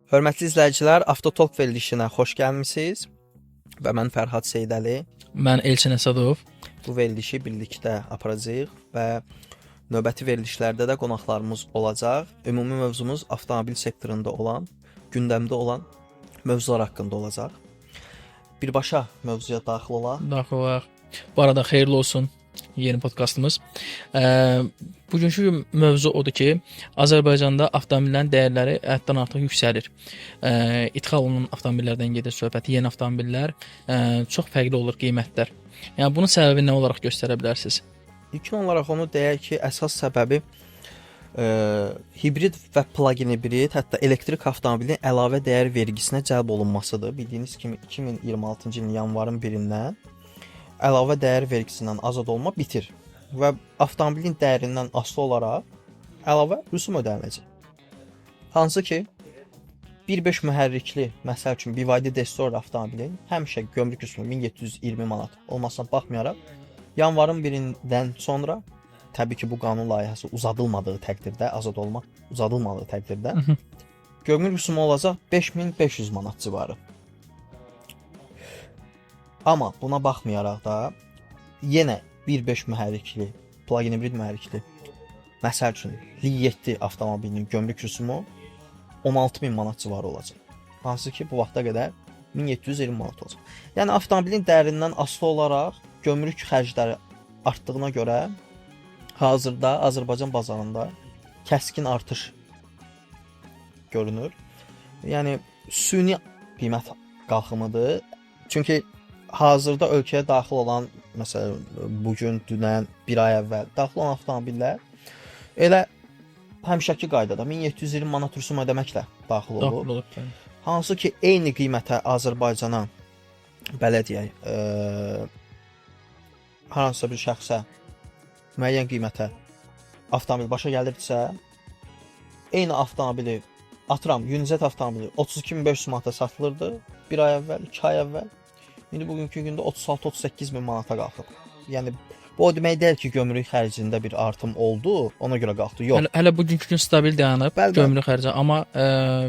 Hörmətli izləyicilər, Avtotalk verilişinə xoş gəlmisiniz. Və mən Fərhad Seydəli. Mən Elçin Əsədov. Bu verilişi birlikdə aparacağıq və növbəti verilişlərdə də qonaqlarımız olacaq. Ümumi mövzumuz avtomobil sektorunda olan, gündəmdə olan mövzular haqqında olacaq. Birbaşa mövzuya daxil olaq. Bu arada xeyirli olsun yeni podkastımız. Bugünkü mövzu odur ki, Azərbaycanda avtomobillərin dəyərləri həddən artıq yüksəlir. İdxal olunan avtomobillərdən gedir söhbət. Yeni avtomobillər çox fərqli olur qiymətlər. Yəni bunun səbəbi nə olaraq göstərə bilərsiniz? İlkin olaraq onu deyək ki, əsas səbəbi hibrid və plug-in hibrid, hətta elektrik avtomobilin əlavə dəyər vergisinə cəlb olunmasıdır. Bildiyiniz kimi 2026-cı ilin yanvarın 1-dən əlavə dəyər vergisindən azad olma bitir və avtomobilin dəyərindən asılı olaraq əlavə rüsum ödəniləcək. Hansı ki 1.5 mühərrikli, məsəl üçün BYD Destroyer avtomobilin həmişə gömrük rüsumu 1720 manat olmasına baxmayaraq yanvarın 1-dən sonra təbii ki bu qanun layihəsi uzadılmadığı təqdirdə, azad olmaq uzadılmadığı təqdirdə gömrük rüsumu olacaq 5500 manat civarı. Amma buna baxmayaraq da yenə 1.5 mühərrikli, plug-in hibrid mühərrikli, məsəl üçün Li7 avtomobilinin gömrük rüsumu 16000 manat civarı olacaq. Hansı ki bu vaxta qədər 1720 manat olacaq. Yəni avtomobilin dəyərindən asılı olaraq gömrük xərcləri artdığına görə hazırda Azərbaycan bazarında kəskin artış görünür. Yəni süni qiymət qalxımıdır. Çünki hazırda ölkəyə daxil olan, məsələn, bugün, dünən, bir ay əvvəl daxil olan avtomobillər elə həmişəki qaydada 1720 manat rüsum ödəməklə daxil olub. Hansı ki, eyni qiymətə Azərbaycana, belə deyək, hansısa bir şəxsə müəyyən qiymətə avtomobil başa gəlirdisə, eyni avtomobili, atıram, Unizet avtomobili 32500 manata satılırdı bir ay əvvəl, 2 ay əvvəl. İndi bugünkü gündə 36-38 min manata qalxıb. Yəni bu o demək deyil ki, gömrük xərcində bir artım oldu, ona görə qalxdı. Yox. Hələ bugünkü gün stabil dayanıb gömrük xərci, amma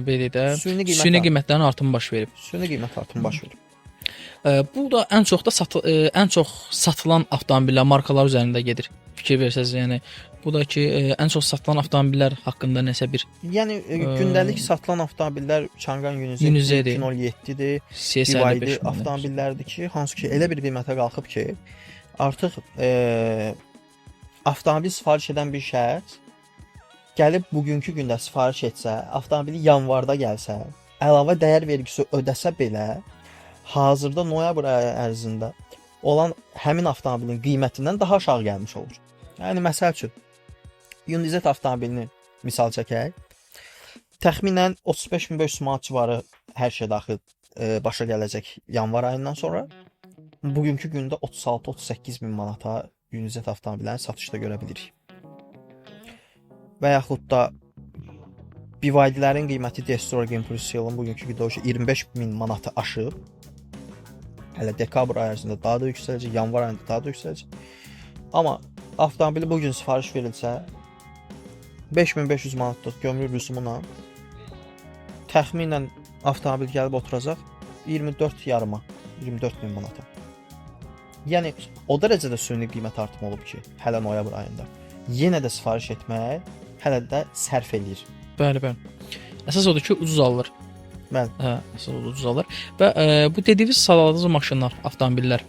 belə də süni qiymətlərin artımı baş verib. Süni qiymət artımı baş verib. Bu da ən çox satılan avtomobillər markalar üzərində gedir. Fikir versəz, yəni bu da ki, ən çox satılan avtomobillər haqqında nəsə bir. Yəni gündəlik satılan avtomobillər Changan Unizet 207-dir, BYD avtomobillərdir ki, hansı ki elə bir qiymətə qalxıb ki, artıq avtomobil sifariş edən bir şəxs gəlib bugünkü gündə sifariş etsə, avtomobili yanvarda gəlsə, əlavə dəyər vergisi ödəsə belə, hazırda noyabr ayı ərzində olan həmin avtomobilin qiymətindən daha aşağı gəlmiş olur. Yəni məsəl üçün Unizet avtomobilini misal çəkək. Təxminən 35500 manat civarı hər şey daxil başa gələcək yanvar ayından sonra. Bugünkü gündə 36-38 min manata Unizet avtomobillərini satışda görə bilirik. Və yaxud da BYD-lərin qiyməti Destroyer Impulse yılın bugünkü gündə 25 min manatı aşıb. Hələ dekabr ayı ərzində daha da yüksələcək, yanvar ayında daha da yüksələcək. Amma avtomobili bugün sifariş verilsə 5500 manatlıq gömrük rüsumuna təxminən avtomobil gəlib oturacaq 24 yarıma, 24 min manata. Yəni o dərəcədə süni qiymət artımı olub ki, hələ noyabr ayında. Yenə də sifariş etmək hələ də sərf eləyir. Bəli. Əsas odur ki, ucuz alınır. Bəli. Əsas ucuz alır. Və bu dediyiniz saladığınız maşınlar, avtomobillər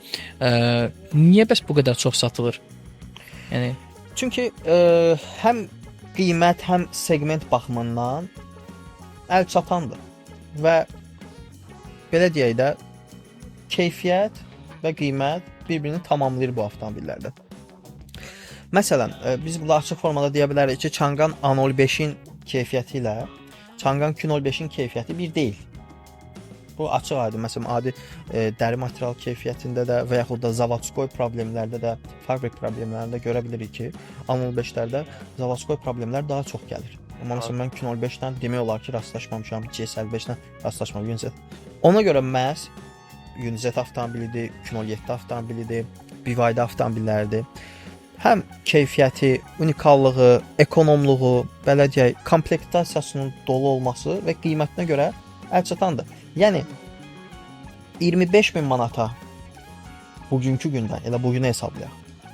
niyə bəs bu qədər çox satılır? Yəni çünki həm qiymət, həm segment baxımından əl çatandır və belə deyək də keyfiyyət və qiymət bir-birini tamamlayır bu avtomobillərdə. Məsələn, biz burada açıq formada deyə bilərik ki, Changan A05-in keyfiyyəti ilə Changan Q05-in keyfiyyəti bir deyil. Bu açıq aydın. Məsələn, adi dəri material keyfiyyətində də və yaxud da zavodskoy problemlərdə də, fabrik problemlərində görə bilirik ki, A05-lərdə zavodskoy problemlər daha çox gəlir. Amma məsələn mən Q05-dən demək olar ki, rastlaşmamışam, GS55-dən rastlaşmamışam, Unizet. Ona görə məhz Unizet avtomobilidir, Q07 avtomobilidir, BYD avtomobilləridir. həm keyfiyyəti, unikallığı, ekonomluğu, belə deyək, komplektasiyasının dolu olması və qiymətinə görə əlçatandır. Yəni 25.000 manata bugünkü gündə, elə bugünü hesablayaq.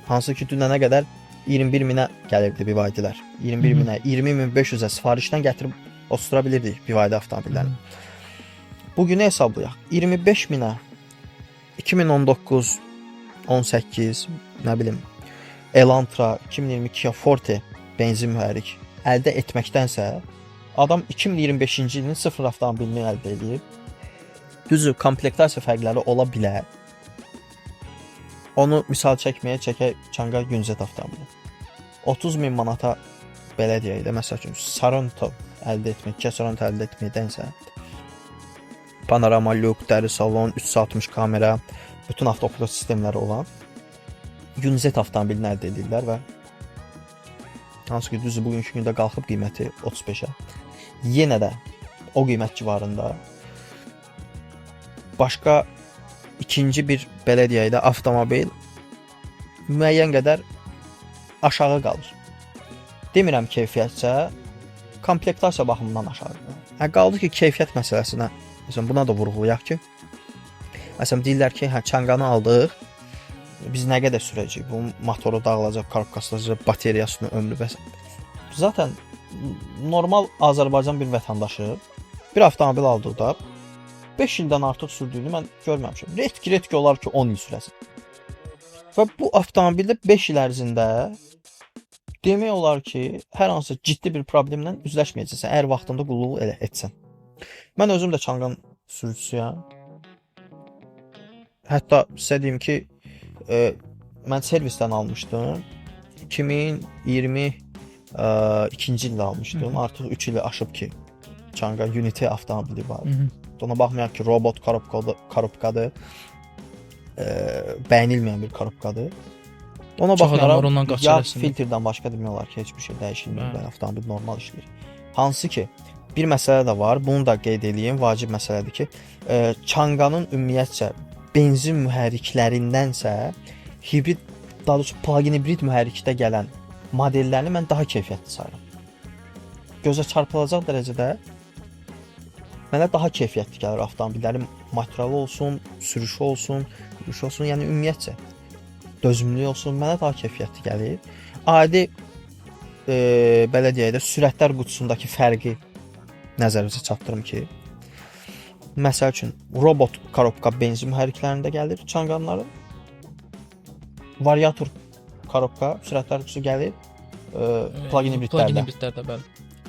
Hansı ki dünənə qədər 21.000-ə gəlirdi BYD-lər. 21.000-ə, 20.500-ə sifarişdən gətirib otura bilirdik BYD avtomobillərini. Bugünü hesablayaq. 25.000-ə 2019, 18, nə bilim, Elantra, 2022-yə Forte benzin mühərrik əldə etməkdənsə, adam 2025-ci ilin sıfır avtomobilini əldə edib. Düzdür, komplektasiya fərqləri ola bilər. Onu misal çəkək Çanqa Günzet avtomobili. 30.000 manata belə deyək də, məsəl üçün Sorento əldə etmək, Kia Sorento əldə etməkdənsə, panorama lük, dəri salon, 360 kamera, bütün avtopilot sistemləri olan Günzet avtomobilini əldə edirlər və hansı ki düzdür, bugünkü gündə qalxıb qiyməti 35-ə. Yenə də o qiymət civarında başqa ikinci bir belə deyək də avtomobil müəyyən qədər aşağı qalır. Demirəm keyfiyyətcə, komplektasiya baxımından aşağıdır. Qaldı ki, keyfiyyət məsələsinə, məsələn, buna da vurğulayaq ki, məsələn, deyirlər ki, Çanqanı aldıq, biz nə qədər sürəcəyik? Bu motoru dağılacaq, korobkasılacaq, bateriyasının ömrü və zaten normal Azərbaycan bir vətəndaşı bir avtomobil aldıqda 5 ildən artıq sürdüyünü mən görməmişəm. Retki olar ki 10 il sürəsin. Və bu avtomobildə 5 il ərzində demək olar ki, hər hansı ciddi bir problemlə üzləşməyəcəksən, əgər vaxtında qulluq elə etsən. Mən özüm də Çanqan sürücüsüyəm. Hətta sizə deyim ki, mən servisdən almışdım. 2022-ci ildə almışdım. Artıq 3 ili aşıb ki, Çanqa Unity avtomobili var. Ona baxmayaraq ki, robot korobkadır. Bəyənilməyən bir korobkadır. Ona baxmayaraq yağ filtrdən başqa demək olar ki, heç bir şey dəyişilmir. Avtomobil normal işləyir. Hansı ki, bir məsələ də var. Bunu da qeyd edeyim. Vacib məsələdir ki, Çanqanın ümumiyyətcə benzin mühərriklərindənsə hibrid, daha doğrusu plug-in hibrid mühərrikdə gələn modellərini mən daha keyfiyyətli sayıram. Gözə çarpılacaq dərəcədə mənə daha keyfiyyətli gəlir avtomobillərin materialı olsun, sürüşü olsun, yəni ümumiyyətcə dözümlülük olsun, mənə daha keyfiyyətli gəlir. Adi belə deyək də sürətlər qutusundakı fərqi nəzərinizə çatdırım ki, məsəl üçün robot korobka benzin mühərriklərində gəlir Çanqanların. Variator korobka sürətlər qutusu gəlir plug-in hibridlərdə. Bəli.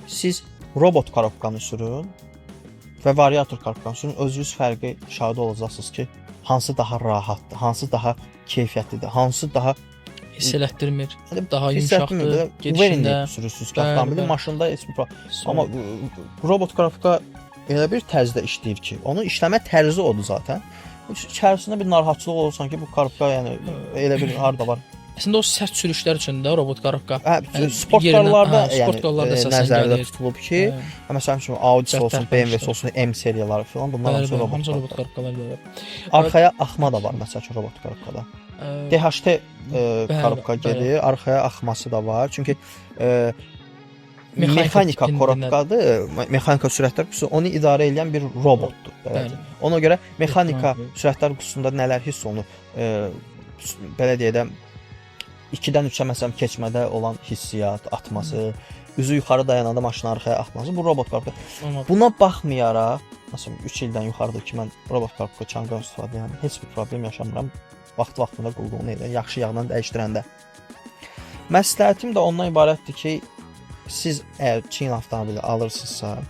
Siz robot korobkanı sürün və variator korobkanı sürün, özünüz fərqi şahidi olacaqsınız ki, hansı daha rahatdır, hansı daha keyfiyyətlidir, hansı daha hiss elətdirmir, daha yumşaqdır, gedişində sürürsünüz ki, avtomobilin maşında heç bir problem. Amma robot korobka elə bir tərzdə işləyir ki, onun işləmə tərzi odur zaten. İçərisində bir narahatçılıq olursan ki, bu korobka yəni elə bir harda var. Əslində o sərt sürüşlər üçün də robot korobka sportkarlarda nəzərdə tutulub ki, məsələn üçün Audi olsun, BMW olsun, M seriyaları falan bunlar hamısı robot korobkalar gəlir. Arxaya axma da var məsəl üçün robot korobkada. DHT korobka gedir, arxaya axması da var. Çünki mexanika korobkadır, mexanika sürətlər qutusu onu idarə edən bir robotdur. Ona görə mexanika sürətlər qutusunda nələr hiss olunur? Belə deyək də 2-dən 3-ə məsələn keçmədə olan hissiyat, atması, üzü yuxarı dayananda maşının arxaya axması bu robot korobka. Buna baxmayaraq, məsələn 3 ildən yuxarıdır ki, mən robot korobka Çanqan istifadə edirəm, heç bir problem yaşamıram. Vaxtında qulluğunu edən, yaxşı yağdan dəyişdirəndə. Məsləhətim də ondan ibarətdir ki, siz əgər Çin avtomobili alırsınızsa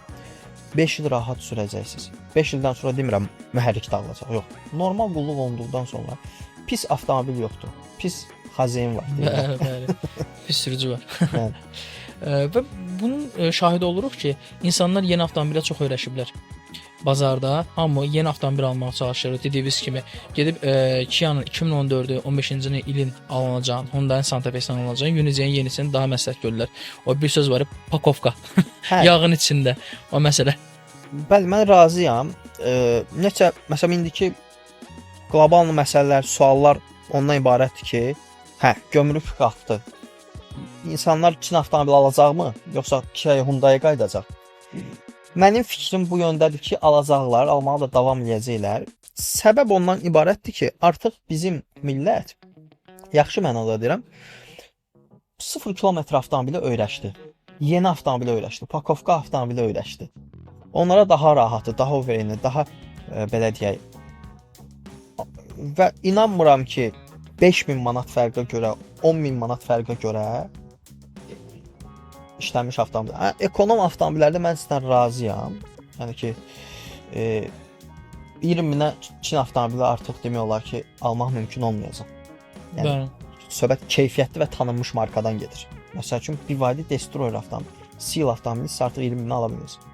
5 il rahat sürəcəksiniz. 5 ildən sonra demirəm mühərrik dağılacaq, yox. Normal qulluq olunduqdan sonra pis avtomobil yoxdur. Pis xazeyin var. Bəli. Pis sürücü var. Və bunun şahidi oluruq ki, insanlar yeni avtomobilə çox öyrəşiblər. Bazarda hamı yeni avtomobil almağa çalışır. Dediyimiz kimi gedib Kia'nın 2014-cü 15-ci ilin alınacağını, Hyundai Santa Fe-dən alınacağını, Yunizin yenisini daha məsləhət görürlər. O bir söz var, pakovka. Yağın içində o məsələ. Bəli, mən razıyam. Məsələn indiki qlobal məsələlər, suallar ondan ibarətdir ki, Hə, gömrük qalxdı. İnsanlar Çin avtomobili alacaqmı, yoxsa Kia Hyundai qayıdacaq? Mənim fikrim bu yöndədir ki, alacaqlar, almağa da davam edəcəklər. Səbəb ondan ibarətdir ki, artıq bizim millət, yaxşı mənada deyirəm, 0 kilometr avtomobili öyrəşdi. Yeni avtomobili öyrəşdi. Pakovka avtomobili öyrəşdi. Onlara daha rahatı, daha uvereni, daha belə deyək. Və inanmıram ki, 5000 manat fərqə görə, 10000 manat fərqə görə işlənmiş avtomobil. Ekonom avtomobillərdə mən sizdən razıyam. Yəni ki, 20 minə Çin avtomobili artıq demək olar ki, almaq mümkün olmayacaq. Yəni söhbət keyfiyyətli və tanınmış markadan gedir. Məsəl üçün BYD Destroyer avtomobili, Seal avtomobili siz artıq 20 minə ala bilirsiniz.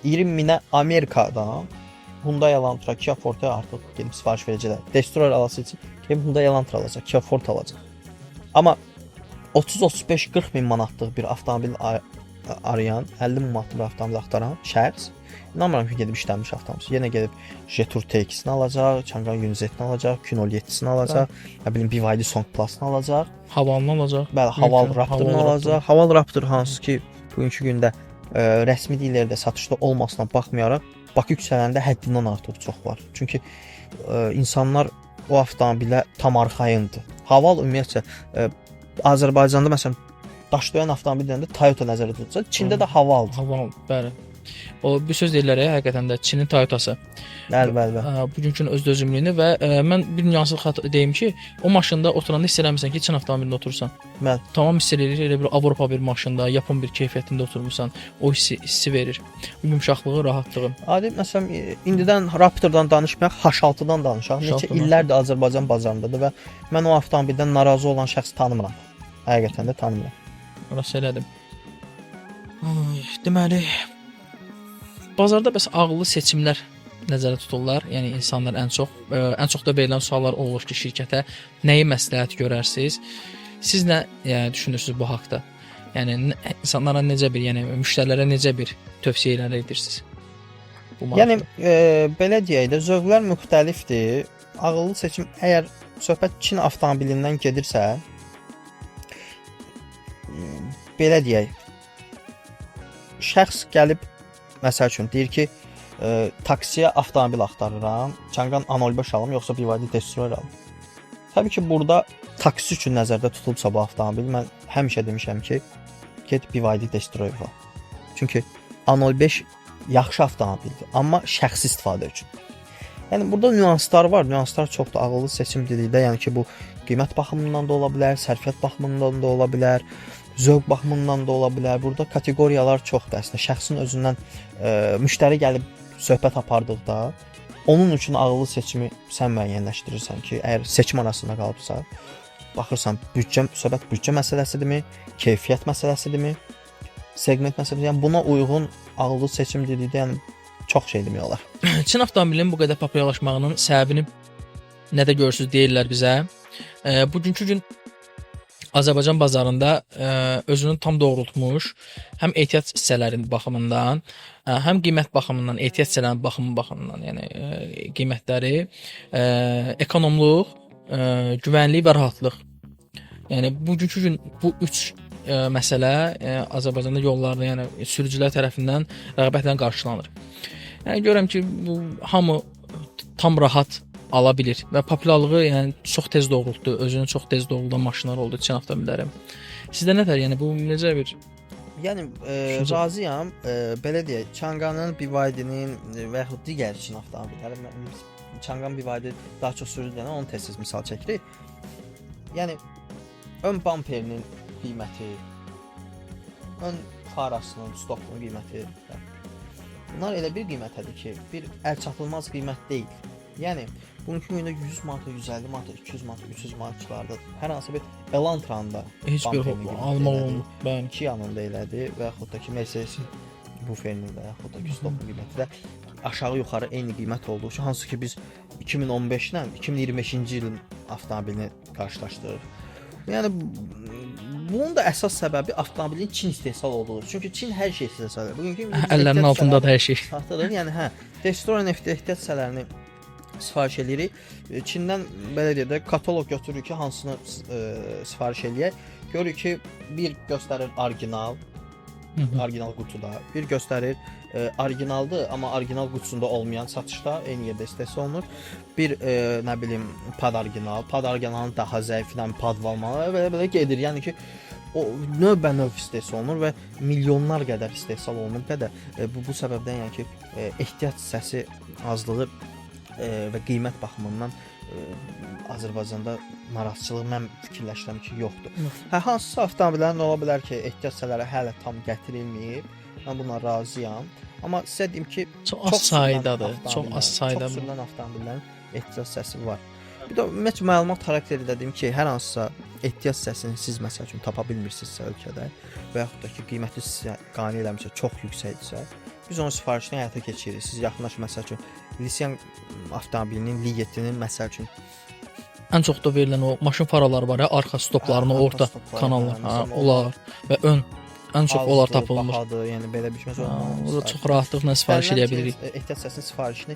20 minə Amerikadan Hyundai Elantra, Kia Forte artıq gedib sifariş verəcəklər. Destroyer alası üçün gedib Hyundai Elantra alacaq, Kia Forte alacaq. Amma 30-35-40 min manatlıq bir avtomobil arayan, 50 min manatlıq bir avtomobil axtaran şəxs inanmıram ki, gedib işlənmiş avtomobil. Yenə gedib Jetour TX-ni alacaq, Changan Yunzet-ni alacaq, Q07-sini alacaq, nə bilim BYD Song Plus-ni alacaq, Havalını alacaq. Bəli, Haval Raptor-nu alacaq. Haval Raptor hansı ki, bugünkü gündə rəsmi dillərdə satışda olmasına baxmayaraq Bakı küçələrində həddindən artıq çox var. Çünki insanlar o avtomobilə tam arxayındır. Haval ümumiyyətcə Azərbaycanda məsələn daşlayan avtomobil deyəndə Toyota nəzərdə tutulsa, Çində də Haval. Haval, bəli. O bir söz deyirlər həqiqətən də Çinin Toyotası. Bəli. Bugünkünün öz dözümlülüyünü və mən bir nüansı deyim ki, o maşında oturanda hiss eləmirsən ki, Çin avtomobilində oturursan. Bəli. Tamam hiss eləyir, elə bir Avropa bir maşında, Yapon bir keyfiyyətində oturmusan, o hissi verir. Yumşaqlığı, rahatlığı. Adi məsələn indidən Raptordan danışmayaq, H6-dan danışaq. Neçə illərdir Azərbaycan bazarındadır və mən o avtomobildən narazı olan şəxs tanımıram. Həqiqətən də tanımıram. Orası elədim. Deməli, bazarda bəs ağıllı seçimlər nəzərdə tutulurlar. Yəni insanlar ən çox da verilən suallar olur ki, şirkətə nəyi məsləhət görərsiniz? Siz nə düşünürsüz bu haqqda? Yəni insanlara necə bir, yəni müştərilərə necə bir tövsiyələr edirsiniz? Yəni belə deyək də, zövqlər müxtəlifdir. Ağıllı seçim əgər söhbət Çin avtomobilindən gedirsə, belə deyək. Şəxs gəlib məsəl üçün deyir ki, taksiyə avtomobil axtarıram, Changan A05 alım, yoxsa BYD Destroyer alım. Təbii ki, burada taksi üçün nəzərdə tutulubsa bu avtomobil, mən həmişə demişəm ki, get BYD Destroyer al. Çünki A05 yaxşı avtomobildir, amma şəxsi istifadə üçün. Yəni burada nüanslar var, nüanslar çoxdur. Ağıllı seçim dedikdə, yəni ki, bu qiymət baxımından da ola bilər, sərfiyyat baxımından da ola bilər, zövq baxımından da ola bilər. Burada kateqoriyalar çoxdur əslində. Şəxsin özündən müştəri gəlib söhbət apardıqda, onun üçün ağıllı seçimi sən müəyyənləşdirirsən ki, əgər seçim arasında qalıbsa, baxırsan, söhbət büdcə məsələsidirmi, keyfiyyət məsələsidirmi, segment məsələsidirmi? Yəni buna uyğun ağıllı seçim dedikdə, yəni çox şey demək olar. Çin avtomobilinin bu qədər populyarlaşmağının səbəbini nədə görürsüz deyirlər bizə. Bugünkü gün Azərbaycan bazarında özünü tam doğrultmuş, həm ehtiyat hissələrinin baxımından, həm qiymət baxımından, ehtiyat hissələrinin baxımından, yəni qiymətləri, ekonomluq, güvənlik və rahatlıq. Yəni bugünkü gün bu 3 məsələ Azərbaycanda yollarda, yəni sürücülər tərəfindən rəğbətlə qarşılanır. Yəni görürəm ki, bu hamı tam rahat ala bilir və populyarlığı yəni çox tez doğrultdu, özünü çox tez doğruldan maşınlar oldu Çin avtomobilləri. Sizdə nətər, yəni bu necə bir? Yəni razıyam. Belə deyək, Changanın, BYD-nin və yaxud digər Çin avtomobilləri, Changan, BYD daha çox sürücülərə onu tez misal çəkirik. Yəni ön bamperinin qiyməti, ön farasının, stopun qiyməti. Bunlar elə bir qiymətədir ki, bir əlçatılmaz qiymət deyil. Yəni bugünkü gündə 100 manat, 150 manat, 200 manat, 300 manatçılarda hər hansı bir Elantran'da heç bir almaq olmur. Bəli. Kia'nın da elədi və yaxud da ki Mercedes buferinin də yaxud da ki stopun qiyməti də aşağı-yuxarı eyni qiymət olduğu üçün, hansı ki biz 2015 ilə 2025-ci ilin avtomobilini qarşılaşdırırıq. Yəni bunun da əsas səbəbi avtomobilin Çin istehsal olduğudur. Çünki Çin hər şey istehsal edir. Bugünkü əllərinin altındadır hər şey. Saxtadır. Yəni Destroyer ehtiyat hissələrini sifariş edirik. Çindən belə deyək də kataloq götürürük ki, hansını sifariş eləyək. Görürük ki, bir göstərir orijinal, orijinal qutuda. Bir göstərir orijinaldır, amma orijinal qutusunda olmayan satışda eyni yerdə istehsal olunur. Bir nə bilim pad orijinalın daha zəifindən pad almalı və belə gedir. Yəni ki, o növbə-növ istehsal olunur və milyonlar qədər istehsal olunur qədər. Bu səbəbdən yəni ki, ehtiyac hissəsi azlığı və qiymət baxımından Azərbaycanda narazıçılıq mən fikirləşirəm ki, yoxdur. Hansısa avtomobillərin ola bilər ki, ehtiyac hissələri hələ tam gətirilməyib. Mən buna razıyam. Amma sizə deyim ki, çox az saydadır. Çox az sayda sürülən avtomobillərin ehtiyac hissəsi var. Bir də ümumiyyətlə məlumat xarakteri dedim ki, hər hansısa ehtiyac hissəsini siz məsəl üçün tapa bilmirsinizsə ölkədə və yaxud da ki, qiyməti sizə qane eləmirsə, çox yüksəkdirsə, biz onun sifarişini həyata keçiririk. Siz yaxınlaşın məsəl üçün Lisian avtomobilinin Li7-nin məsəl üçün ən çox da verilən o maşın faraları var ya, arxa stoplarını, orta kanallar, onlar və ön ən çox onlar tapılmır. Bahadır, yəni belə bir şey olmaz. O da çox rahatlıqla sifariş edə bilirik. Ehtiyac hissəsinin sifarişini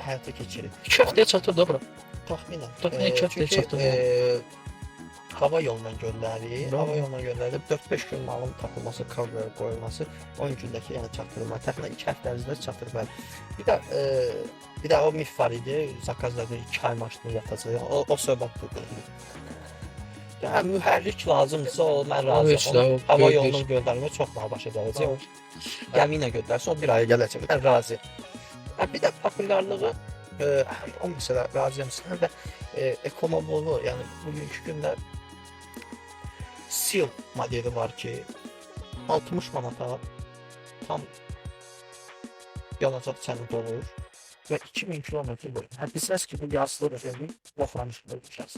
həyata keçiririk. 2 həftəyə çatır da bura. Təxminən. Təxminən 2 həftəyə çatır. Hava yolundan göndəririk. Hava yolundan göndərilib 4-5 gün malın tapılması, kargoya qoyulması 10 gündəki yəni çatdırılma. Təxminən 2 həftə ərzində çatır bəli. Bir də o mif var idi. Zakazlarda 2 ay maşını yatacaq. O söhbət budur. Yəni mühərrik lazımdırsa o mən razıyam. Hava yolundan göndərmə çox daha başa gələcək. Gəmi ilə göndərsə o 1 aya gələcək. Mən razıyam. Bir də populyarlığı o məsələ razıyam sizə və ekonomolu, yəni bugünkü gündə Seal modeli var ki 60 manata tam yanacaq çəni olur və 2000 kilometr boyu. Bilsəz ki, bu yazılı rəqəmi vaxtlamış bölüşəz.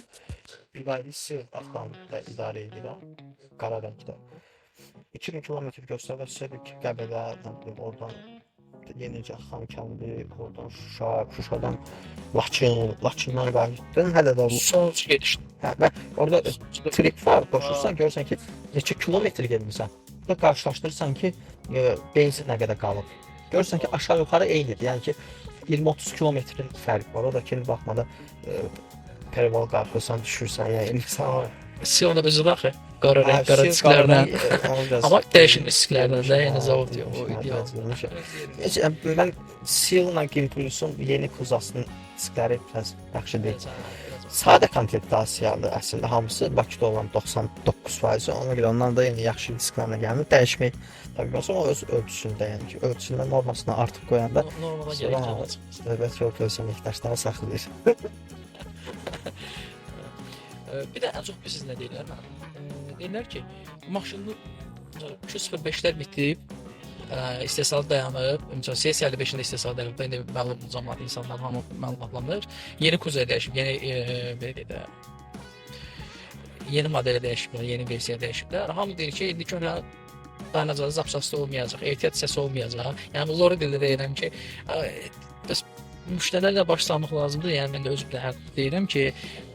Bir qayda Seal avtomobildə idarə edirəm, qara rəngdə. 2000 kilometr göstərsə ki, Qəbələ, oradan Yenicə, Xankəndi, oradan Şuşa, Şuşadan Laçından qayıtdın, hələ də son gedişdir. Və orada trip var, qoşursan, görürsən ki, neçə kilometr gedmirsən. Və qarşılaşdırırsan ki, benzin nə qədər qalıb. Görürsən ki, aşağı-yuxarı eynidir. Yəni ki, 20-30 kilometrin fərq var. O da ki, baxmada perval qarxırsan, düşürsən, yəni insan var. Siyona özü baxı. Qara rəng, qara disklərdən. Amma dəyişən disklərdən də yəni zavod yox, o ideal. Mən Seal-la Gimpulsun yeni kuzasının diskləri biraz yaxşı deyil. Sadə konvertasiyalı əslində hamısı Bakıda olan 99%. Ona görə ondan da yəni yaxşı disklərlə gəlir. Dəyişmək təbii olsa o öz ölçüsündə, yəni ki, ölçüsündən normasına artıq qoyanda normala gələcək. növbəti yol ölçüsünə ehtiyacları saxlayır. Bir də ən çox siz nə deyirlər? Deyirlər ki, maşının 205-lər bitib, istehsal dayanıb, məsələn, CS55-ində istehsal dayanıb, indi məlum cəmaət insanlar hamı məlumatlanır. Yeni kuzey dəyişib, yeni belə deyək də yeni modeli dəyişiblər, yeni versiya dəyişiblər. Hamı deyir ki, indi görə dayanacağı zapçası olmayacaq, ehtiyat hissəsi olmayacaq. Yəni lori dildə deyirəm ki, müştərilərlə başlamaq lazımdır. Yəni mən də özüm də deyirəm ki,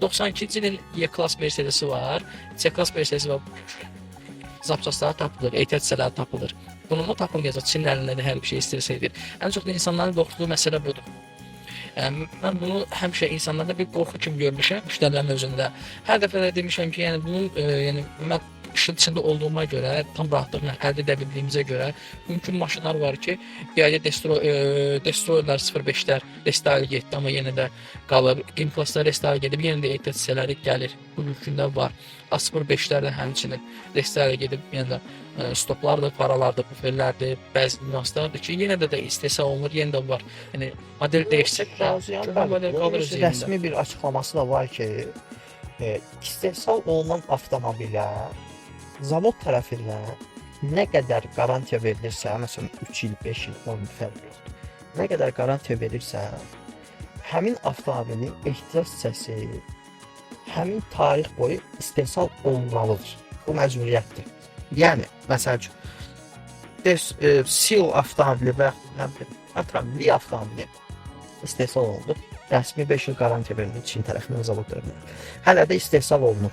92-ci ilin Y-klass Mercedes-i var, C-klass Mercedes-i var. Zapçasları tapılır, ehtiyat hissələri tapılır. Bununla tapılmayacaq. Çin əlində də hər bir şey istəyirsə edir. Ən çox da insanların qorxduğu məsələ budur. Mən bunu həmişə insanlarda bir qorxu kimi görmüşəm, müştərilərin özündə. Hər dəfə də demişəm ki, yəni bunun yəni mən işin içində olduğuma görə, tam rahatlıqla əldə edə bildiyimizə görə mümkün maşınlar var ki, gələcək Destroyerlər 05-lər restyle getdi, amma yenə də qalır. Gimplaslar restyle gedib, yenə də ehtiyat hissələri gəlir. Bu mümkündə var. A05-lər də həmçinin restyle gedib, yenə də stoplardır, paralardır, buferlərdir, bəzi nüanslardır ki, yenə də istehsal olunur, yenə də var. Yəni model dəyişsək də rəsmi bir açıqlaması da var ki, istehsal olunan avtomobilə zavod tərəfindən nə qədər qarantiya verilirsə, məsələn 3 il, 5 il, 10 il fərq yoxdur. Nə qədər qarantiya verilirsə, həmin avtomobilin ehtiyac hissəsi həmin tarix boyu istehsal olunmalıdır. Bu məcburiyyətdir. Yəni, məsəl üçün, Seal avtomobili və Li avtomobili istehsal olundu. Rəsmi 5 il qarantiya verilir Çin tərəfindən, zavod tərəfindən. Hələ də istehsal olunur.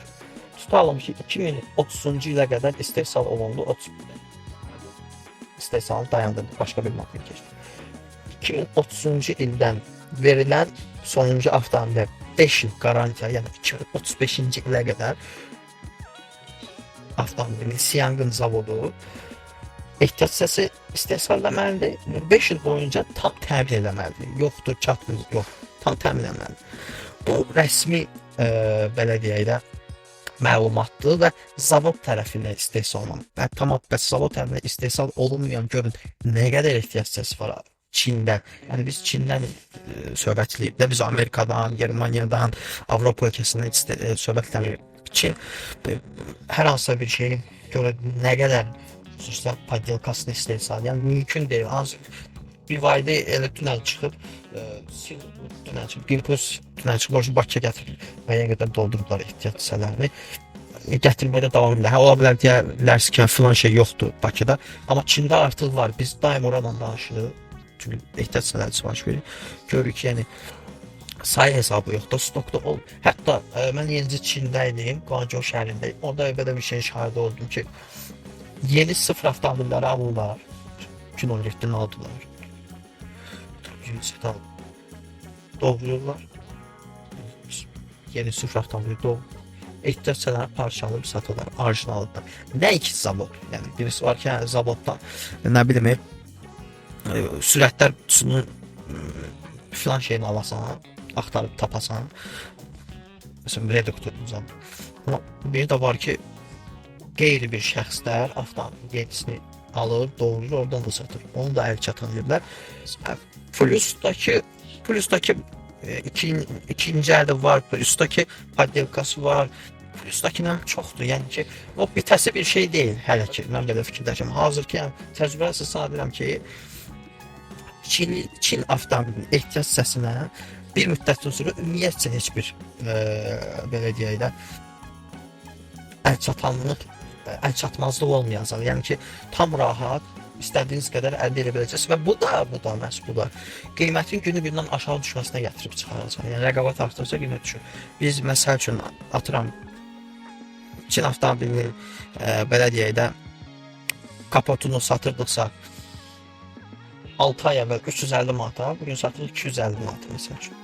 Tutalım ki, 2030-cu ilə qədər istehsal olundu, istehsalını dayandırdı, başqa bir markaya keçdi. 2030-cu ildən verilən sonuncu avtomobilə 5 il qarantiya, yəni 2035-ci ilə qədər avtomobilin Siangın zavodu ehtiyat hissəsi istehsal etməlidir. 5 il boyunca tam təmin etməlidir. Yoxdur, çatmır, yox. Tam təmin etməlidir. Bu rəsmi belə deyək də məlumatdır və zavod tərəfindən istehsal olunur. Tamam, bəs zavod tərəfindən istehsal olunmayan görün nə qədər ehtiyat hissəsi var Çindən. Yəni biz Çindən söhbət edirik də, biz Amerikadan, Germaniyadan, Avropa ölkəsindən söhbət edirik. Çin hər hansısa bir şeyin görə nə qədər xüsusilə poddelkasını istehsal, yəni mümkün deyil. Bir vayda elə tünel çıxıb, tünel çıxıb, Qimpuls tünel çıxıb, orası Bakıya gətirir. Müəyyən qədər doldurublar ehtiyat hissələrini. Gətirməkdə davam edirlər. Ola bilər deyərlər ki, filan şey yoxdur Bakıda. Amma Çində artıq var. Biz daim oradan danışırıq. Çünki ehtiyat hissələri sifariş veririk. Görürük ki, yəni sayı hesabı yoxdur, stokda ol. Hətta mən yenicə Çində idim, Guangzhou şəhərində. Orada belə bir şeyin şahidi oldum ki, yeni sıfır avtomobilləri alırlar. 2017-dən aldılar. Doğruyurlar. Yeni sıfır avtomobili doğruyurlar. Ehtiyat hissələrini parçalayıb satırlar, orijinalıdır. Nə iki zavod? Yəni birisi var ki, zavoddan nə bilim, sürətlər kutusunun filan şeyini alasan, axtarıb tapasan. Məsələn, reduktorun zamanı. Amma bir də var ki, qeyri bir şəxslər avtomobil yenisini alır, doğrayır, oradan da satır. Onu da əl çatan edirlər. Plusdakı ikinci əldə var, plusdakı poddelkası var, plusdakindən çoxdur. Yəni ki, o bitəsi bir şey deyil hələ ki, mən belə fikirləşirəm. Hazır ki, təcrübə əsasına deyirəm ki, Çin avtomobilinin ehtiyat hissəsinə bir müddətdən sonra ümumiyyətcə heç bir belə deyək də əl çatmazlıq olmayacaq. Yəni ki, tam rahat istədiyiniz qədər əldə edə biləcəksiniz və bu da məhz bu da qiymətin günü-gündən aşağı düşməsinə gətirib çıxaracaq. Yəni rəqabət artırsa qiymət düşür. Biz məsəl üçün atıram Çin avtomobilini belə deyək də kapotunu satırdıqsa 6 ay əvvəl 350 manata, bugün satılır 250 manata məsəl üçün.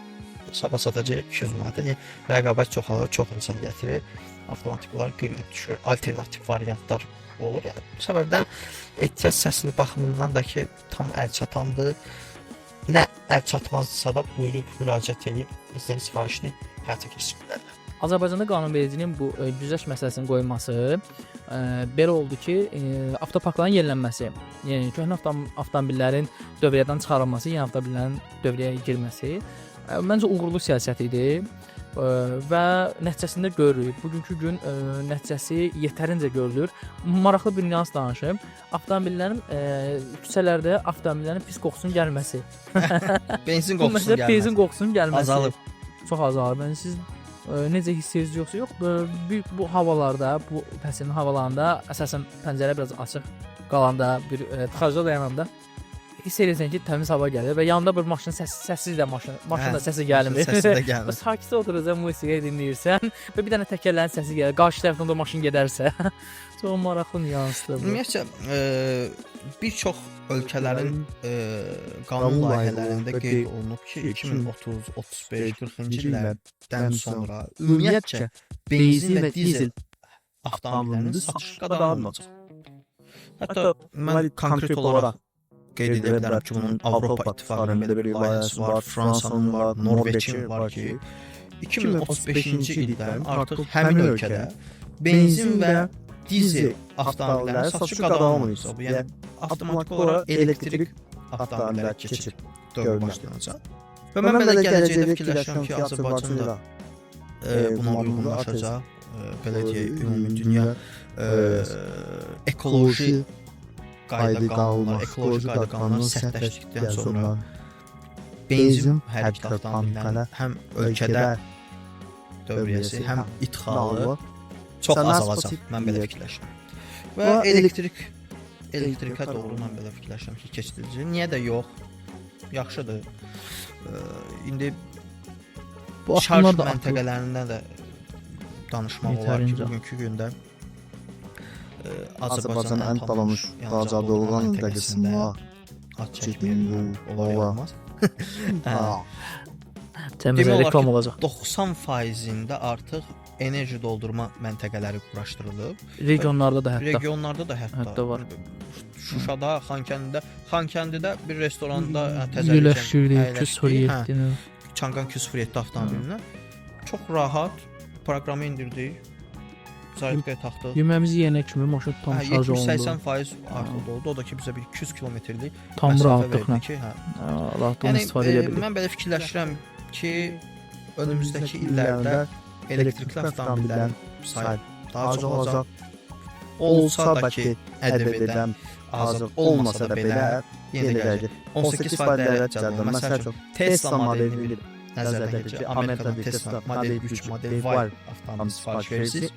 Sabah satacaq 200 manata. Yəni rəqabət çoxalır, çox insan gətirir. Avtomatik olaraq qiymət düşür. Alternativ variantlar olur. Yəni bu səbəbdən ehtiyat hissəsinin baxımından da ki, tam əl çatandır. Nə əl çatmazsa da buyurub müraciət edib istədiyi sifarişini həyata keçirirlər. Azərbaycanda qanunvericiliyin bu güzəşt məsələsinin qoyulması belə oldu ki, avtoparkların yenilənməsi, yəni köhnə avtomobillərin dövriyyədən çıxarılması, yeni avtomobillərin dövriyyəyə girməsi məncə uğurlu siyasət idi və nəticəsində görürük. Bugünkü gün nəticəsi yetərincə görülür. Maraqlı bir nüans danışım. Avtomobillərin küçələrdə avtomobillərin pis qoxusunun gəlməsi. Benzin qoxusunun gəlməsi. Benzin qoxusunun gəlməsi. Azalıb. Çox azalıb. Yəni siz necə hiss edirsiniz yoxsa yox? Bu havalarda, bu fəslin havalarında əsasən pəncərə biraz açıq qalanda, bir tıxacda dayananda hiss edirsən ki, təmiz hava gəlir və yanında bir maşın səssiz də maşın da səsi gəlmir. Səsi də gəlmir. Sakitcə oturursan, musiqi dinləyirsən və bir dənə təkərlərin səsi gəlir. Qarşı tərəfdən də maşın gedərsə, çox maraqlı nüansdır bu. Ümumiyyətcə bir çox ölkələrin qanun layihələrində qeyd olunub ki, 2030, 35, 40-cı illərdən sonra ümumiyyətcə benzin və dizel avtomobillərinin satışı qadağanlanacaq. Hətta mən konkret olaraq qeyd edə bilərəm ki, bunun Avropa İttifaqının belə bir layihəsi var, Fransanın var, Norveçin var ki, 2035-ci ildən artıq həmin ölkədə benzin və dizel avtomobillərin satışı qadağanlanacaq. Yəni avtomatik olaraq elektrik avtomobillərə keçib dövr başlanacaq. Və mən belə gələcəkdə fikirləşirəm ki, Azərbaycanda buna uyğunlaşacaq, belə deyək, ümumi dünya ekoloji qayda-qanunlar, ekoloji qayda-qanunlar sərtləşdikdən sonra benzin hərəkət avtomobillərinin həm ölkədə dövriyyəsi, həm idxalı çox azalacaq. Mən belə fikirləşirəm. Və elektrikə doğru mən belə fikirləşirəm ki, keçiriləcək. Niyə də yox? Yaxşıdır. İndi şarj məntəqələrində də danışmaq olar ki, bugünkü gündə Azərbaycanın ən tanınmış dağcadılığın dəqiqəsində ad çəkməyən olar olmaz. Cəmizə Demək olar reklam ki, olacaq. 90%-ində artıq enerji doldurma məntəqələri quraşdırılıb. Regionlarda da hətta. Regionlarda da hətta var. Şuşada, Xankəndidə bir restoranda Yerləşdirdik, küsuriyyətdir. Çanqan 207 avtomobilinə çox rahat proqramı indirdik. Zayıqaya taxdıq. Yeməmizi yeyənə kimi maşın tam şarj olundu. 70-80% artıq oldu. O da ki bizə bir 200 kilometrlik tam rahatlıqla. Yəni istifadə edə bilərik. mən belə fikirləşirəm ki, önümüzdəki illərdə elektrikli avtomobillərin sayı daha çox olacaq. Olsa da ki, ƏDV-dən azad olmasa da belə yenə də gələcək. 18% dərəcədə məsəl üçün Tesla modelini nəzərdə götürək. Amerikada Tesla Model 3, Model Y avtomobil sifariş verirsiniz.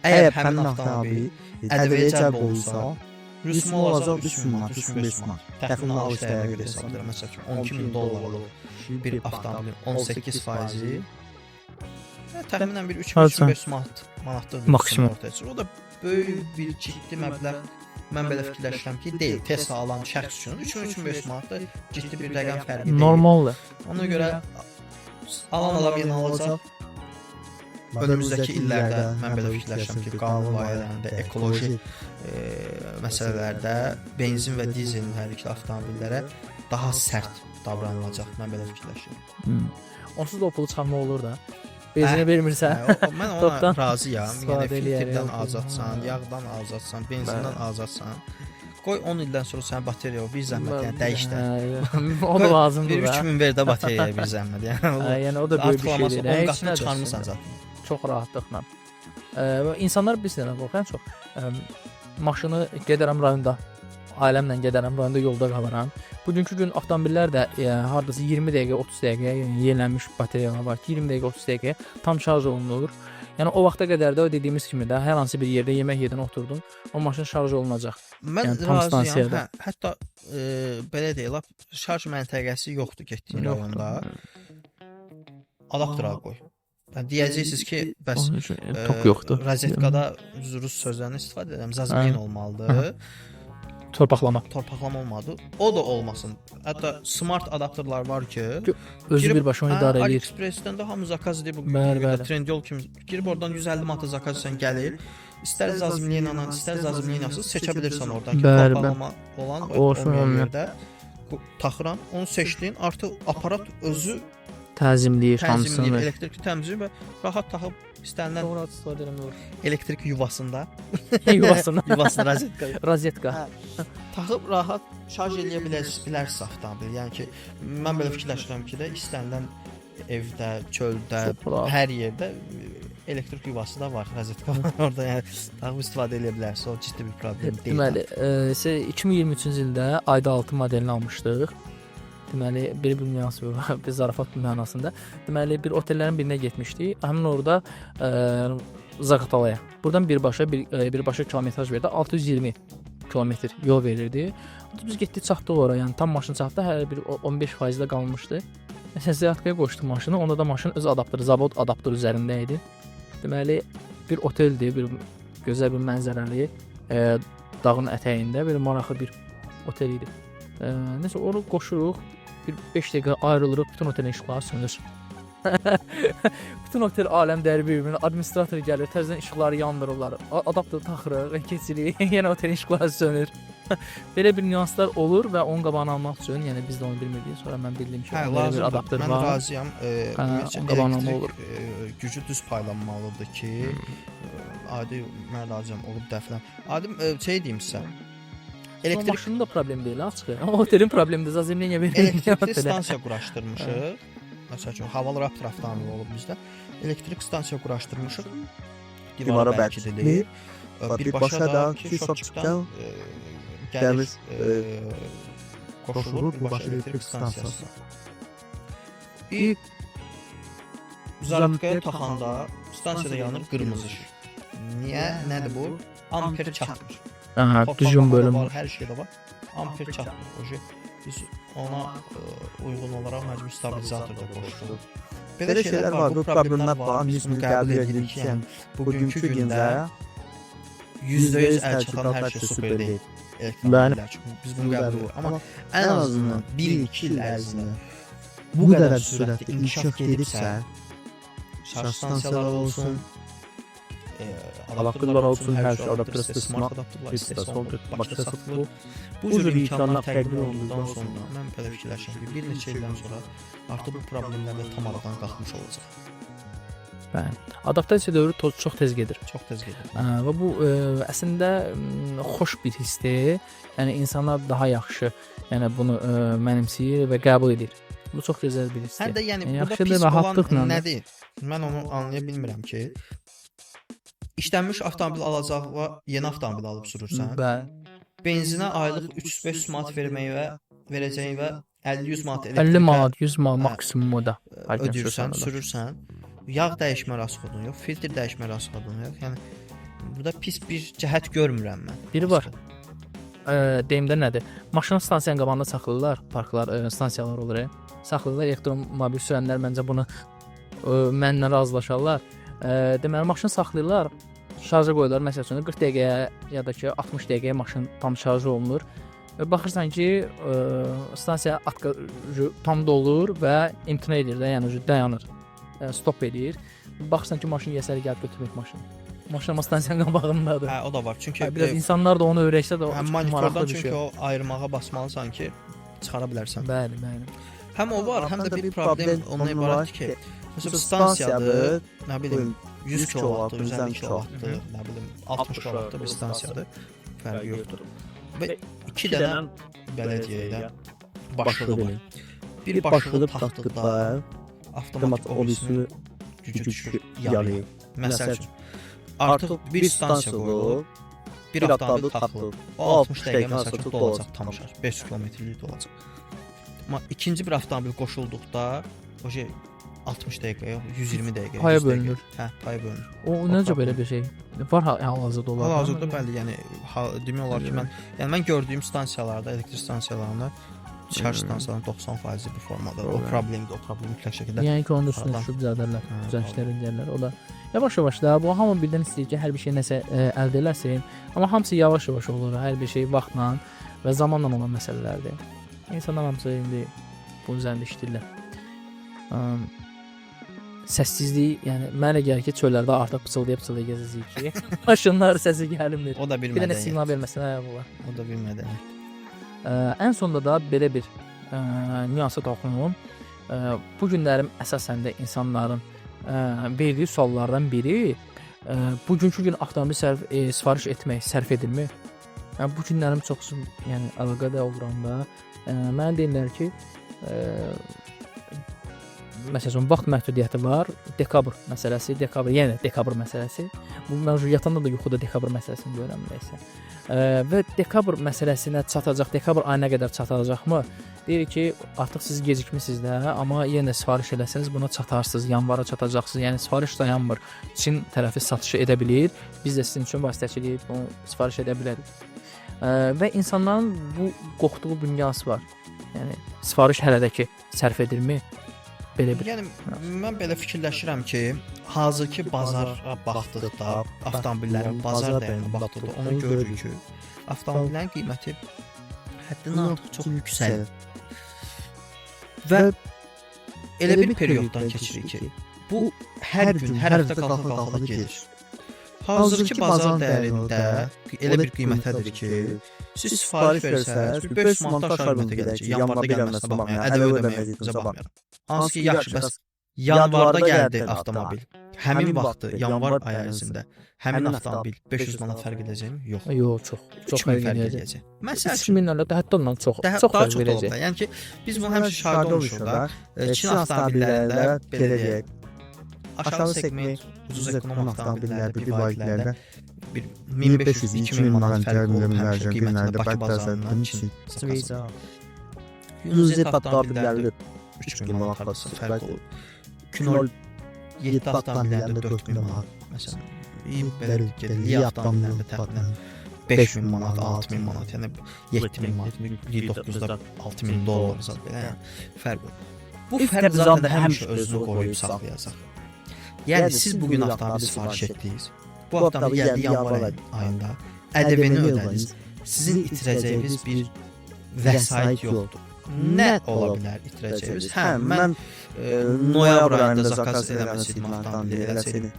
Əgər həmin avtomobil ƏDV-yə cəlb olunsa, rüsum olacaq 3 manat, 3-5 manat. Təxminən alış dəyərinə görə hesablayıram. Məsəl üçün 12.000 dollarlıq bir avtomobilin 18%-i təxminən bir 3-5 manatdır maksimum ortaya çıxır. O da böyük bir ciddi məbləğ. Mən belə fikirləşirəm ki, deyil. Tesla alan şəxs üçün 3-5 manat da ciddi bir rəqəm fərqi deyil. Normaldır. Ona görə alan yenə alacaq. Önümüzdəki illərdə mən belə fikirləşirəm ki, qanun layihələrində, ekoloji məsələlərdə benzin və dizelin hər iki avtomobillərə daha sərt davranılacaq. Mən belə fikirləşirəm. Onsuz da o pulu çıxarma olur da. Benzini vermirsən. Mən ona razıyam. Yəni filtrdən azadsan, yağdan azadsan, benzindən azadsan. Qoy 10 ildən sonra sənin bateriya bir zəhmət yəni dəyiş də. O da lazımdır da. 3000 ver də bateriyaya bir zəhmət yəni. Yəni o da böyük bir şeydir. Onun qatını çıxarmısan zaten. Çox rahatlıqla. İnsanlar bilirsən qorxan çox. Maşını gedərəm rayonda, ailəmlə gedərəm rayonda yolda qalıram. Bugünkü gün avtomobillər də hardasa 20 dəqiqə, 30 dəqiqə yenilənmiş bateriyalar var ki, 20 dəqiqə, 30 dəqiqə tam şarj olunur. Yəni o vaxta qədər də o dediyimiz kimi də hər hansı bir yerdə yemək yedən oturdun, o maşın şarj olunacaq. Mən yəni, razıyam. Hətta belə deyil, şarj məntəqəsi yoxdur getdiyin rayonda. Adaptera qoy. Yəni deyəcəksiniz ki, bəs top yoxdur. Rozetkada rus sözlərini istifadə edirəm. Zazmin olmalıdır. Torpaqlama olmadı. O da olmasın. Hətta smart adapterlar var ki, özü birbaşa onu idarə edir. AliExpress-dən də hamı zakaz edib bu Trendyol kimi girib oradan 150 manata zakaz etsən gəlir. İstər zazminli ilə, istər zazminli ilə seçə bilirsən oradan ki, torpaqlama olan o yerdə taxıram. Onu seçdin, artıq aparat özü tənzimləyir hamısını. Elektrikli təmizləyir və rahat taxıb istənilən rahat istifadə etmək. Elektrik yuvasında rozetka. Taxıb rahat şarj eləyə bilərsiniz avtomobili. Yəni ki, mən belə fikirləşirəm ki, də istənilən evdə, çöldə, hər yerdə elektrik yuvası da var, rozetka var orada. Yəni taxıb istifadə eləyə bilərsiniz. O ciddi bir problem deyil. Deməli, 2023-cü ildə ayda 6 modelini almışdıq. Deməli, bir nüansı var, bir zarafat mənasında. Deməli, bir otellərin birinə getmişdik. Həmin orada Zaqatalaya. Buradan birbaşa kilometraj verdi. 620 kilometr yol verirdi. Biz getdik, çatdıq ora. Yəni tam maşın çatdı, hər bir 15% də qalmışdı. Məsələn, Ziyadkaya qoşduq maşını. Onda da maşın öz adapteri, zavod adapteri üzərində idi. Deməli, bir oteldir, bir gözəl bir mənzərəli, dağın ətəyində bir maraqlı bir otel idi. Nəsə onu qoşuruq. Bir 5 dəqiqə ayrılırıq, bütün otelin işıqları sönür. Bütün otel aləm dəyər bir-birinə, administrator gəlir, təzədən işıqları yandırırlar. Adapteri taxırıq, keçirik, yenə otelin işıqları sönür. Belə bir nüanslar olur və onun qabağını almaq üçün, yəni biz də onu bilmirdik. Sonra mən bildim ki, belə bir adapter var. Mən razıyam. Elektrik gücü düz paylanmalıdır ki, adi mən razıyam olub dəfnən. Adi şey deyim sizə. Elektrik maşının da problem deyil, açıq. Otelin problemidir, zazimliyə verir. Elektrikli stansiya quraşdırmışıq. Məsəl üçün havalı Raptor avtomobili olub bizdə. Elektrik stansiya quraşdırmışıq. Divara bərkidilib. Birbaşa da Kisopçukdan gəlir qoşulur birbaşa elektrik stansiyasına. Bir zaratkaya taxanda stansiyada yanır qırmızı işıq. Niyə? Nədir bu? Amper çatmır. Düzgün bölüm var, hər şeydə var. Amper çatmır. Biz ona uyğun olaraq məcbur stabilizator da qoşduq. Belə şeylər var, bu problemlər var. Biz bunu qəbul edirik ki, bugünkü gündə %100 əl çatan hər şey super deyil. Biz bunu qəbul edirik. Amma ən azından 1-2 il ərzində bu qədər sürətli inkişaf edibsə, şarj stansiyaları olsun, adapterlər olsun, hər şey adapter, smart adapterlər istəsə olur, Bakıda satılır. Bu cür imkanlar təqdim olunduqdan sonra mən belə fikirləşirəm ki, bir neçə ildən sonra artıq bu problemlər də tam aradan qalxmış olacaq. Bəli. Adaptasiya dövrü çox tez gedir. Çox tez gedir. Və bu əslində xoş bir hissdir. Yəni insanlar daha yaxşı, yəni bunu mənimsəyir və qəbul edir. Bu çox gözəl bir hissdir. Həm də yəni Yaxşı burada və pis olan nədir? Mən onu anlaya bilmirəm ki, işlənmiş avtomobil alacaq və yeni avtomobil alıb sürürsən. Bəli. Benzinə aylıq 300-500 manat verəcəyin və 50-100 manat 50 manat, 100 manat maksimum o da ödəyirsən, sürürsən. Yağ dəyişmə rasxodun yox, filtr dəyişmə rasxodun yox. Yəni burada pis bir cəhət görmürəm mən. Biri var. Deyimdə nədir? Maşın stansiyanın qabağında saxlayırlar, parklar, stansiyalar olur. Saxlayırlar, elektromobil sürənlər məncə bunu mənlə razılaşarlar. Deməli maşın saxlayırlar, şarja qoyurlar, məsələn 40 dəqiqəyə ya da ki 60 dəqiqəyə maşın tam şarj olunur. Baxırsan ki, stansiya tam dolur və imtina edir də, yəni dayanır. Stop edir. Baxırsan ki, maşın yəsəri gəlib götürmək maşını. Maşın stansiyanın qabağındadır. Hə, o da var. Çünki biraz insanlar da onu öyrəşsə də həm monitordan çünki o ayırmağa basmalısan ki, çıxara bilərsən. Bəli, bəli. Həm o var, həm də bir problem ondan ibarətdir ki, məsələn stansiyadır, nə bilim 100 kW, 150 kW, nə bilim 60 kW bir stansiyadır. Fərqi yoxdur. Və 2 dənə belə deyək də başlığı var. Bir başlığı taxtıqda avtomatik obrisini gücü düşür, yarıyır. Məsəl üçün, artıq bir stansiya qoyulub, bir avtomobil taxılıb, o 60 dəqiqə məsəl üçün dolacaq tam şarj, 500 km-lik dolacaq. Amma ikinci bir avtomobil qoşulduqda, o şey 60 dəqiqəyə, 120 dəqiqəyə, paya bölünür. Hə, paya bölünür. O necə belə bir şey? Var hal-hazırda olar. Hal-hazırda bəli, yəni demək olar ki, mən gördüyüm stansiyalarda, elektrik stansiyalarında şarj stansiyalarının 90% bir formada. O problemdir, o problem mütləq şəkildə. Yəni ki, onun üstünə düşüb düzəldərlər, düzəlişlər edərlər. O da yavaş-yavaş da bu hamı birdən istəyir ki, hər bir şey nəsə əldə eləsin, amma hamısı yavaş-yavaş olur. Hər bir şey vaxtla və zamanla olan məsələlərdir. İnsanlar hamısı indi bunun üzərində işləyirlər. Səssizlik, yəni mənə gəlir ki, çöllərdə artıq pıçıldaya-pıçıldaya gəzəcəyik ki, maşınlar səsi gəlmir. O da bir dənə siqnal verməsinə var. O da bir mədəniyyət. Ən sonda da belə bir nüansa toxunum. Bu günlərim əsasən də insanların verdiyi suallardan biri bugünkü gün avtomobil sifariş etmək sərf edilmi? Bu günlərim çox yəni əlaqədə oluranda mənə deyirlər ki, məsələn vaxt məhdudiyyəti var. Dekabr məsələsi, yenə dekabr məsələsi. Bu mövzu yatanda da yuxuda dekabr məsələsini görürəm nəsə. Və dekabr məsələsinə çatacaq, dekabr ayına qədər çatacaqmı? Deyir ki, artıq siz gecikmisiniz də, amma yenə sifariş eləsəniz buna çatarsınız, yanvara çatacaqsınız. Yəni sifariş dayanmır. Çin tərəfi satışı edə bilir. Biz də sizin üçün vasitəçilik bunu sifariş edə bilərik. Və insanların bu qorxduğu bünyası var. Yəni sifariş hələ də ki sərf edilmi? Belə bir. Yəni mən belə fikirləşirəm ki, hazırki bazara baxdıqda, avtomobillərin bazar dəyərinə baxdıqda onu görürük ki, avtomobillərin qiyməti həddindən artıq çox yüksəkdir. Və elə bir perioddan keçirik ki, bu hər gün, hər həftə qalxa-qalxa gedir. Hazırki bazar dəyərində elə bir qiymətədir ki, siz sifariş versəniz, 500 manat aşağı qiymətə gələcək. Yanvarda gəlməsinə baxmayaraq, ədəbi ödəməyinizə baxmayaraq. Hansı ki, yaxşı, bəs yanvarda gəldi avtomobil. Həmin vaxtı, yanvar ayı ərzində həmin avtomobil 500 manat fərq edəcəkmi? Yox. Yox, çox fərq edəcək. Məsələn, 3000 manat hətta ondan çox fərq verəcək. Yəni ki, biz bunu həmişə şahid olmuşuq da. Çin avtomobillərində belə deyək, aşağı segment, ucuz ekonom avtomobillərdə, bir vaqilərdə bir 1500-2000 manat fərq olur həmişə qiymətində Bakı bazarından Çin zakazı. Yunizet avtomobillərdə 3000 manat arası fərq olur. Kinol 7 avtomobillərdə 4000 manat. Məsələn, belə Li avtomobillərdə təxminən 5000 manat, 6000 manat, yəni 7000 manat, Li9-da 6000 dollar zad belə fərq olur. Bu fərq zaten həmişə özünü qoruyub saxlayacaq. Yəni siz bu gün avtomobil sifariş etdiniz. Bu avtomobil gəldi yanvar ayında. ƏDV-ni ödədiniz. Sizin itirəcəyiniz bir vəsait yoxdur. nə ola bilər itirəcəyimiz? Hə, mən noyabr ayında zakaz eləməsəydim avtomobili, eləsəydim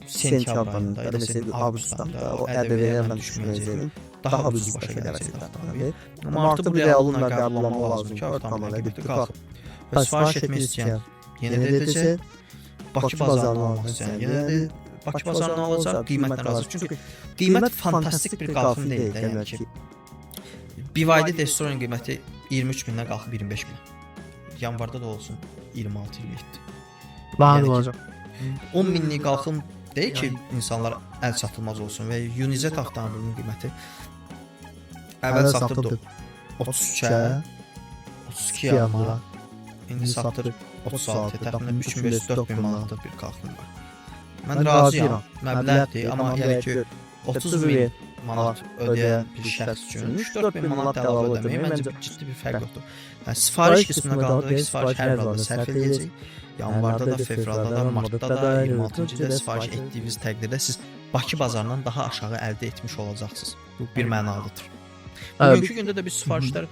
sentyabr ayında, eləsəydim avqust ayında o ƏDV-yə düşməyəcəkdim. Daha ucuz başa gələcəkdi avtomobil. Amma artıq bu reallıqla qəbul lazım ki, avtomobil qiyməti qalxıb. Və sifariş etmək istəyən yenə də edəcək. Bakı bazarından almaq istəyən yenə də Bakı bazarından alacaq, qiymətlə razı. Çünki qiymət fantastik bir qalxım deyil də, yəni ki, BYD Destroy'un qiyməti 23 mindən qalxıb 25 minə. Yanvarda da olsun 26-27. Daha Yəni da ki, olacaq. 10 minlik qalxım deyil ki, insanlar əl çatılmaz olsun və Unizet avtomobilinin qiyməti əvvəl satırdı 33-ə, 32 yanına, indi satır 36, təxminən 3500-4000 manatlıq bir qalxım var. Mən razıyam, məbləğdir, amma yəni ki, 30 min manat ödəyən bir şəxs üçün 3-4 bin manat əlavə ödəməyə məncə ciddi bir fərq yoxdur. Yəni, sifariş qisminə qaldığı ki, sifariş hər halda sərf edəcək. Yanvarda da, fevralda da, martda da, 26-cı da sifariş etdiyiniz təqdirdə siz Bakı bazarından daha aşağı əldə etmiş olacaqsınız. Bu bir mənalıdır. Bugünkü gündə də biz sifarişlər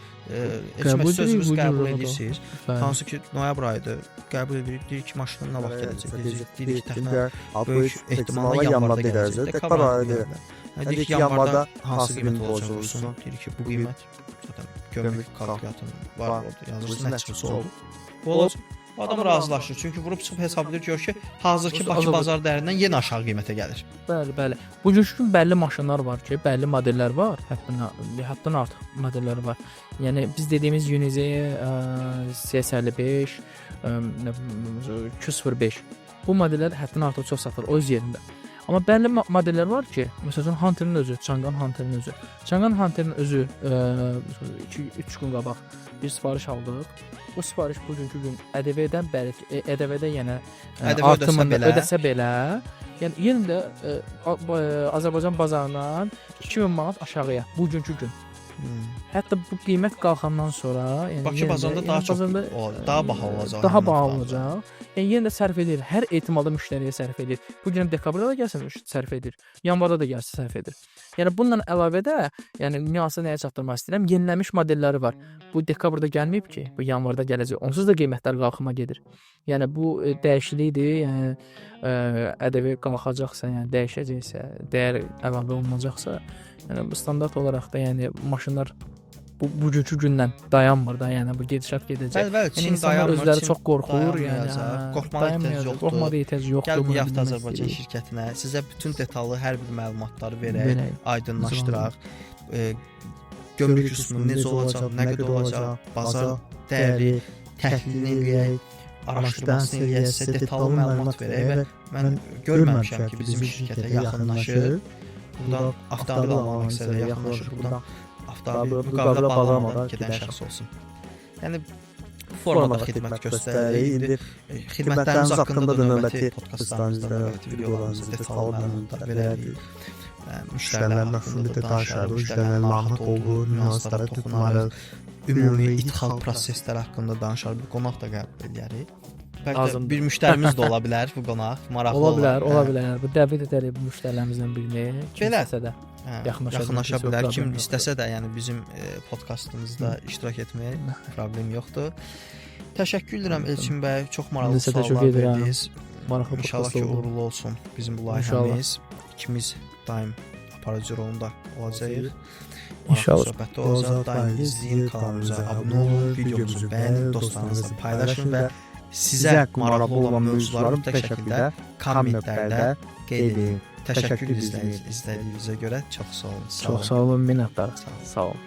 sözümüz qəbul edirsiniz. Hansı ki, noyabr ayıdır, qəbul edirik, deyirik ki, maşının nə vaxt gələcək, deyirik ki, təxminən böyük ehtimalla yanvarda gələcək, dekabr ayıdır. Deyirik ki, yanvarda hansı qiymət olacaq olsun, deyirik ki, bu qiymət gömrük kalkulyatının var orada, yazırsın, nə çıxırsa oldu. Bu olacaq. Bu adam razılaşır, çünki vurub çıxıb hesab edir, gör ki, hazırki Bakı bazar dəyərindən yenə aşağı qiymətə gəlir. Bəli, bəli. Bugünkü gün bəlli maşınlar var ki, bəlli modellər var, həddən artıq modellər var. Yəni biz dediyimiz Unize CS55, 205 bu modellər həddən artıq çox satılır öz yerində. Amma bəlli modellər var ki, məsələn Hunter'ın özü, Changan Hunter'ın özü. Changan Hunter'ın özü 2-3 gün qabaq bir sifariş aldıq. Bu sifariş bugünkü gün ƏDV-dən bəlkə ƏDV-də yenə artımında ödəsə belə, yəni yenə də Azərbaycan bazarından 2000 manat aşağıya bugünkü gün. Hətta bu qiymət qalxandan sonra, yəni Bakı bazarında daha çox daha baha olacaq. Daha baha olacaq. Yəni yenə də sərf edir. Hər ehtimalda müştəriyə sərf edir. Bu gün dekabrda da gəlsə sərf edir. Yanvarda da gəlsə sərf edir. Yəni bununla əlavə də, yəni nüansı nəyə çatdırmaq istəyirəm? Yenilənmiş modelləri var. Bu dekabrda gəlməyib ki, bu yanvarda gələcək. Onsuz da qiymətlər qalxıma gedir. Yəni bu dəyişiklikdir. Yəni ƏDV qalxacaqsa, yəni dəyişəcəksə, dəyər əlavə olunacaqsa, yəni bu standart olaraq da yəni maşınlar bugünkü gündən dayanmır da, yəni bu gedişat gedəcək. Bəli, Çin dayanmır. Özləri çox qorxur, yəni qorxmağa ehtiyac yoxdur. Qorxmağa ehtiyac yoxdur. Gəl bu yaxud Azərbaycan şirkətinə sizə bütün detallı hər bir məlumatları verək, aydınlaşdıraq. Gömrük rüsumu necə olacaq, nə qədər olacaq, bazar dəyəri təhlilini eləyək, araşdırmasını eləyək, sizə detallı məlumat verək və mən görməmişəm ki, bizim şirkətə yaxınlaşır. Buradan avtomobil almaq məqsədilə yaxınlaşır. Buradan avtomobil müqavilə bağlamadan gedən şəxs olsun. Yəni bu formada xidmət göstəririk. Xidmətlərimiz haqqında da növbəti podkastlarımızda, növbəti videolarımızda detallı məlumatlar verərik. Müştərilərin haqqında danışarıq, müştərilərin narahat olduğu nüanslara toxunarıq, ümumi ixal prosesləri haqqında danışarıq, bir qonaq da qəbul edərik. Bəlkə bir müştərimiz də ola bilər bu qonaq, maraqlı olar. Ola bilər. Bu dəvət edərik bu müştərilərimizdən birini. Kim istəsə də yaxınlaşa bilər. Kim istəsə də, yəni bizim podkastımızda iştirak etməyə problem yoxdur. Təşəkkür edirəm Elçin bəy, çox maraqlı suallar verdiniz. İnşallah ki, uğurlu olsun bizim bu layihəmiz. İkimiz daim aparıcı rolunda olacağıq. İnşallah. Söhbətdə olacaq. Daim izləyin, kanalımıza abunə olun, videomuzu bəyənin, dostlarınızla paylaşın və sizə maraqlı olan mövzuları mütləq şəkildə kommentlərdə qeyd edin. Təşəkkür izlədiyinizə görə çox sağ olun. Çox sağ olun, minnətdarıq. Sağ olun.